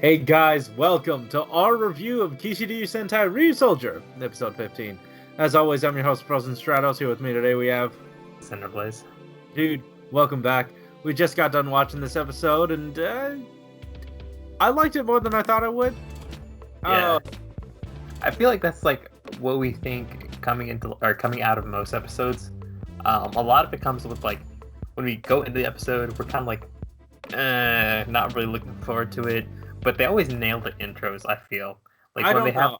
Hey guys, welcome to our review of Kishiryu Sentai RyuSoulger, episode 15. As always, I'm your host, Frozen Stratos. Here with me today we have... Cinder Blaze. Dude, welcome back. We just got done watching this episode, and I liked it more than I thought I would. Yeah. I feel like that's like what we think coming out of most episodes. A lot of it comes with like when we go into the episode, we're kind of like, not really looking forward to it. But they always nail the intros, I feel. Like I don't know.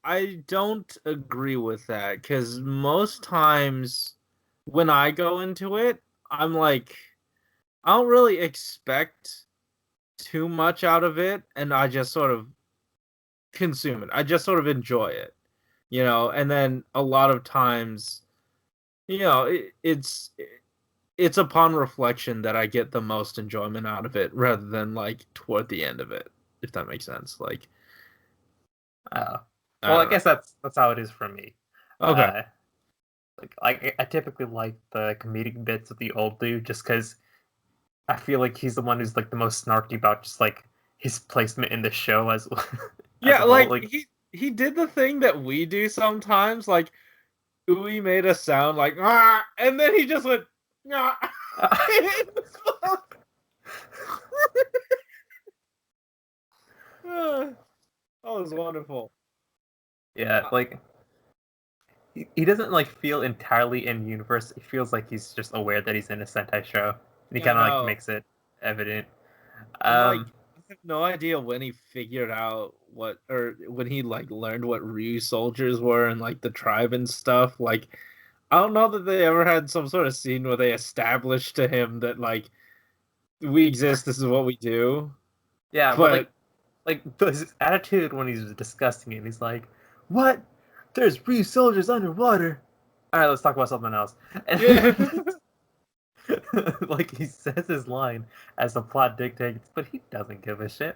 I don't agree with that, because most times when I go into it, I'm like, I don't really expect too much out of it, and I just sort of consume it. I just sort of enjoy it, and then a lot of times, it's upon reflection that I get the most enjoyment out of it rather than like toward the end of it, if that makes sense. Like, I guess that's how it is for me. Okay. I typically like the comedic bits of the old dude just because I feel like he's the one who's like the most snarky about just like his placement in the show as yeah, a like, whole, like he did the thing that we do sometimes. Like, Ui made a sound like ah, and then he just went ah. That was wonderful. Yeah, like he doesn't like feel entirely in universe. It feels like he's just aware that he's in a Sentai show, and he kind of like makes it evident. And like, I have no idea when he figured out when he like learned what RyuSoulgers were and like the tribe and stuff. Like, I don't know that they ever had some sort of scene where they established to him that like we exist. This is what we do. Yeah, but like his attitude when he's discussing it, he's like, "What? There's RyuSoulgers underwater." All right, let's talk about something else. Yeah. Like he says his line as the plot dictates, but he doesn't give a shit.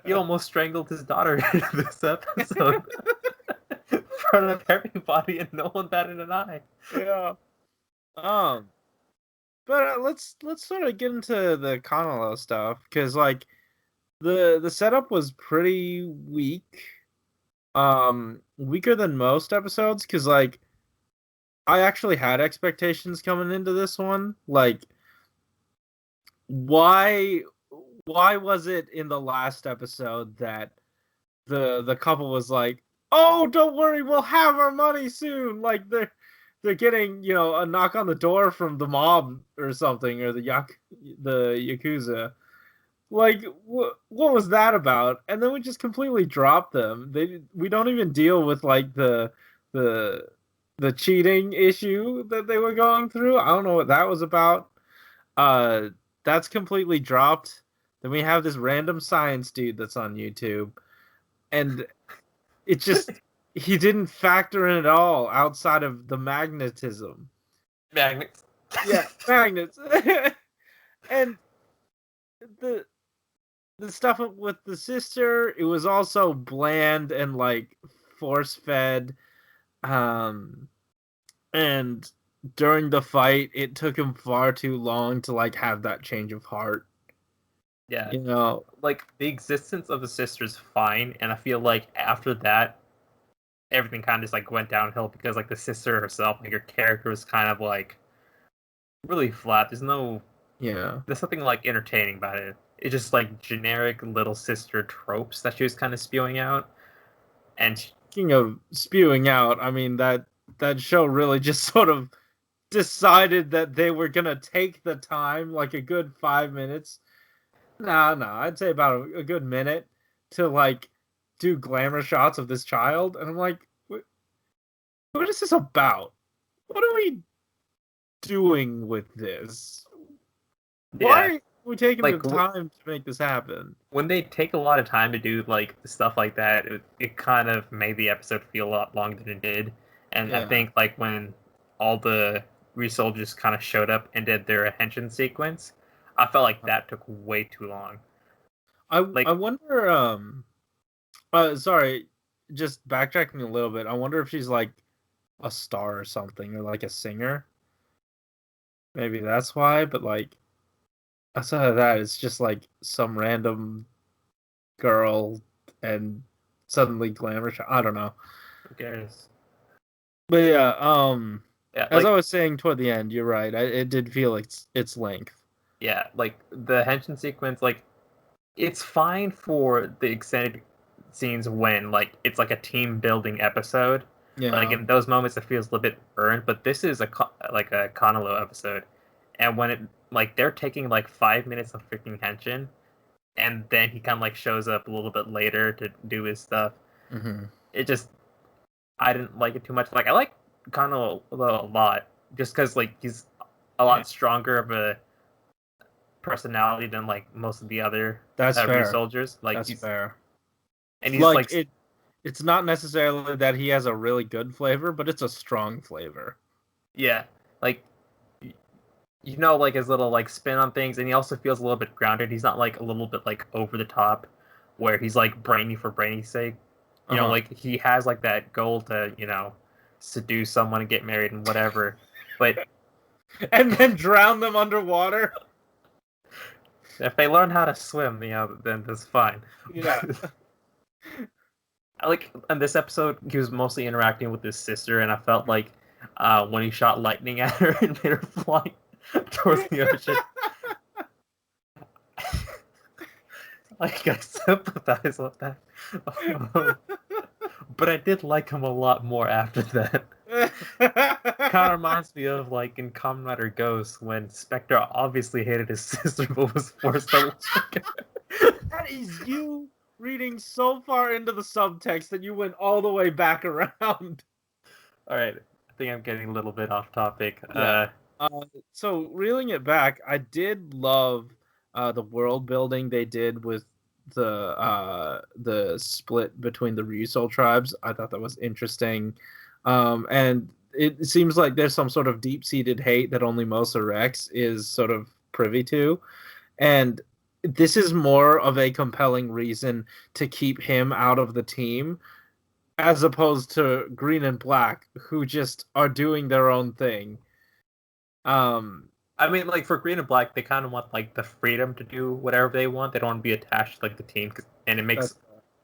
He almost strangled his daughter in this episode in front of everybody, and no one batted an eye. Yeah. But let's sort of get into the Kanalo stuff, because like the setup was pretty weak, weaker than most episodes, because like I actually had expectations coming into this one. Like, why was it in the last episode that the couple was like, "Oh, don't worry, we'll have our money soon." Like they're getting, a knock on the door from the mob or something, or the Yakuza. Like, what was that about? And then we just completely dropped them. We don't even deal with like the cheating issue that they were going through. I don't know what that was about. That's completely dropped. Then we have this random science dude that's on YouTube, and it just he didn't factor in at all outside of the magnetism. Magnets. Yeah, magnets. And the stuff with the sister, it was also bland and like force fed. And during the fight, it took him far too long to like have that change of heart. Yeah, like the existence of the sister's fine, and I feel like after that, everything kind of just like went downhill because like the sister herself, like her character was kind of like really flat. There's something like entertaining about it. It's just like generic little sister tropes that she was kind of spewing out. And speaking of spewing out, I mean that show really just sort of decided that they were gonna take the time, like a good 5 minutes. No, I'd say about a good minute to like do glamour shots of this child, and I'm like, what is this about? What are we doing with this? Why are we taking the time to make this happen? When they take a lot of time to do like stuff like that, it kind of made the episode feel a lot longer than it did. And I think like when all the RyuSoulgers kind of showed up and did their attention sequence, I felt like that took way too long. I wonder. Sorry, just backtracking a little bit. I wonder if she's like a star or something, or like a singer. Maybe that's why. But like, outside of that, it's just like some random girl and suddenly glamour shot. I don't know. Who cares? But yeah, Yeah, as I was saying toward the end, you're right. It did feel its length. Yeah, like the henshin sequence, like it's fine for the extended scenes when like it's like a team building episode. Like Yeah. in those moments, it feels a little bit earned. But this is like a Kanalo episode, and when it like they're taking like 5 minutes of freaking henshin, and then he kind of like shows up a little bit later to do his stuff. Mm-hmm. It just I didn't like it too much. Like I like Kanalo a lot, just because like he's a lot stronger of a personality than like most of the other That's fair. soldiers. Like that's fair. And he's like it's not necessarily that he has a really good flavor, but it's a strong flavor. Yeah, like you know, like his little like spin on things, and he also feels a little bit grounded. He's not like a little bit like over the top, where he's like brainy for brainy's sake. You know, like he has like that goal to seduce someone and get married and whatever, but and then drown them underwater. If they learn how to swim, then that's fine. Yeah. Like in this episode, he was mostly interacting with his sister, and I felt like when he shot lightning at her and made her fly towards the ocean, like I sympathize with that. But I did like him a lot more after that. Kind of reminds me of like in Kamen Rider Ghost when Spectre obviously hated his sister but was forced to like her. That is you reading so far into the subtext that you went all the way back around. Alright, I think I'm getting a little bit off topic. Yeah. So reeling it back, I did love the world building they did with the split between the RyuSoul tribes. I thought that was interesting. And it seems like there's some sort of deep-seated hate that only Mosa Rex is sort of privy to. And this is more of a compelling reason to keep him out of the team as opposed to Green and Black, who just are doing their own thing. I mean, like for Green and Black, they kind of want like the freedom to do whatever they want. They don't want to be attached to like the team, and it makes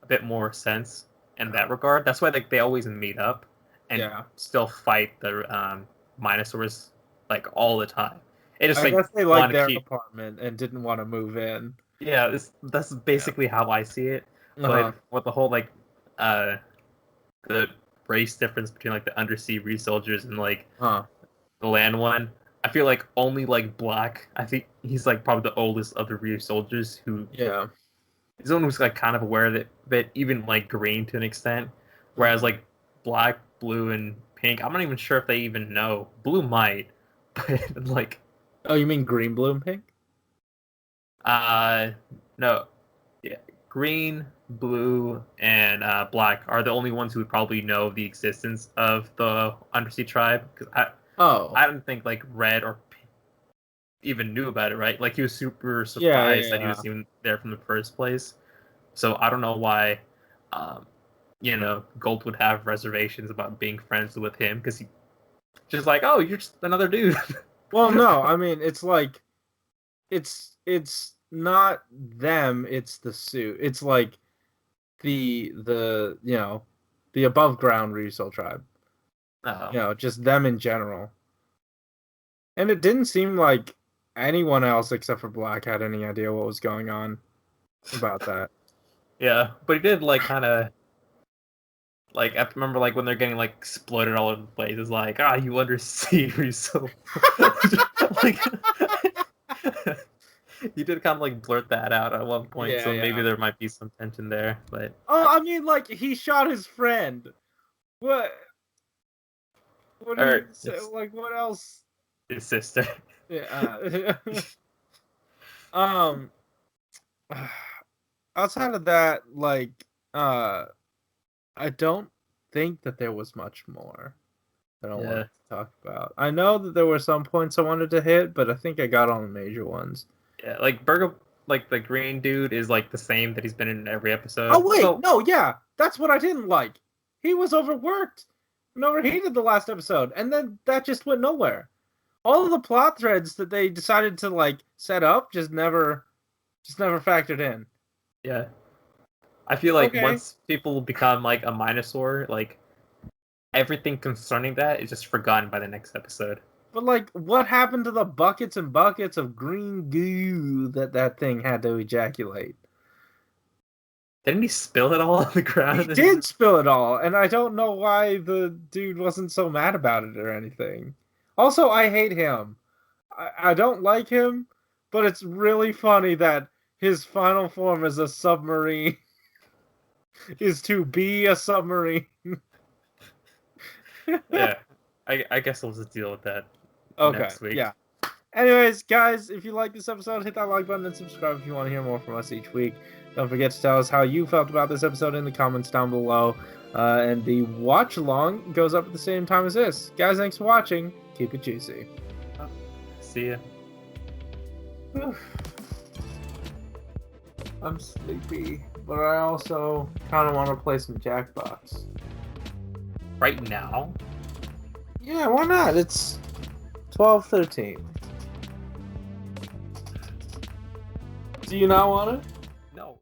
a bit more sense in that regard. That's why like they always meet up and still fight the Minosaurs like all the time. It just I guess they liked their apartment and didn't want to move in. Yeah, that's basically how I see it. But with the whole like the race difference between like the undersea RyuSoulgers and like the land one, I feel like only like Black. I think he's like probably the oldest of the RyuSoulgers who. Yeah. He's the one who's like kind of aware of it, but even like Green to an extent. Whereas like Black, Blue, and Pink, I'm not even sure if they even know. Blue might, but like. Oh, you mean Green, Blue, and Pink? No. Yeah. Green, Blue, and Black are the only ones who would probably know the existence of the undersea tribe. Because I don't think like Red or Pink even knew about it, right? Like he was super surprised that he was even there from the first place. So I don't know why, Gold would have reservations about being friends with him because he just like, oh, you're just another dude. Well, no, I mean it's like, it's not them, it's the suit. It's like the above ground RyuSoul tribe. Just them in general. And it didn't seem like anyone else except for Black had any idea what was going on about that. Yeah, but he did like kind of like I remember like when they're getting like exploded all over the place. It's like you undersea RyuSoul. Like you did kind of like blurt that out at one point, so maybe there might be some tension there. But I mean, like he shot his friend. What? What do you say? Like what else? His sister. Yeah. Outside of that, like, I don't think that there was much more that I wanted to talk about. I know that there were some points I wanted to hit, but I think I got all the major ones. Yeah, like Burger, like the green dude is like the same that he's been in every episode. Oh wait, no, yeah, that's what I didn't like. He was overworked and overheated the last episode, and then that just went nowhere. all of the plot threads that they decided to like set up just never factored in. Yeah. I feel like once people become like a Minosaur, like everything concerning that is just forgotten by the next episode. But like, what happened to the buckets and buckets of green goo that thing had to ejaculate? Didn't he spill it all on the ground? He did spill it all, and I don't know why the dude wasn't so mad about it or anything. Also, I hate him. I don't like him, but it's really funny that his final form as a submarine is to be a submarine. Yeah, I guess we'll just deal with that next week. Yeah. Anyways, guys, if you like this episode, hit that like button and subscribe if you want to hear more from us each week. Don't forget to tell us how you felt about this episode in the comments down below. And the watch along goes up at the same time as this. Guys, thanks for watching. Keep it juicy. See ya. I'm sleepy, but I also kind of want to play some Jackbox. Right now? Yeah, why not? It's 12:13. Do you not want it?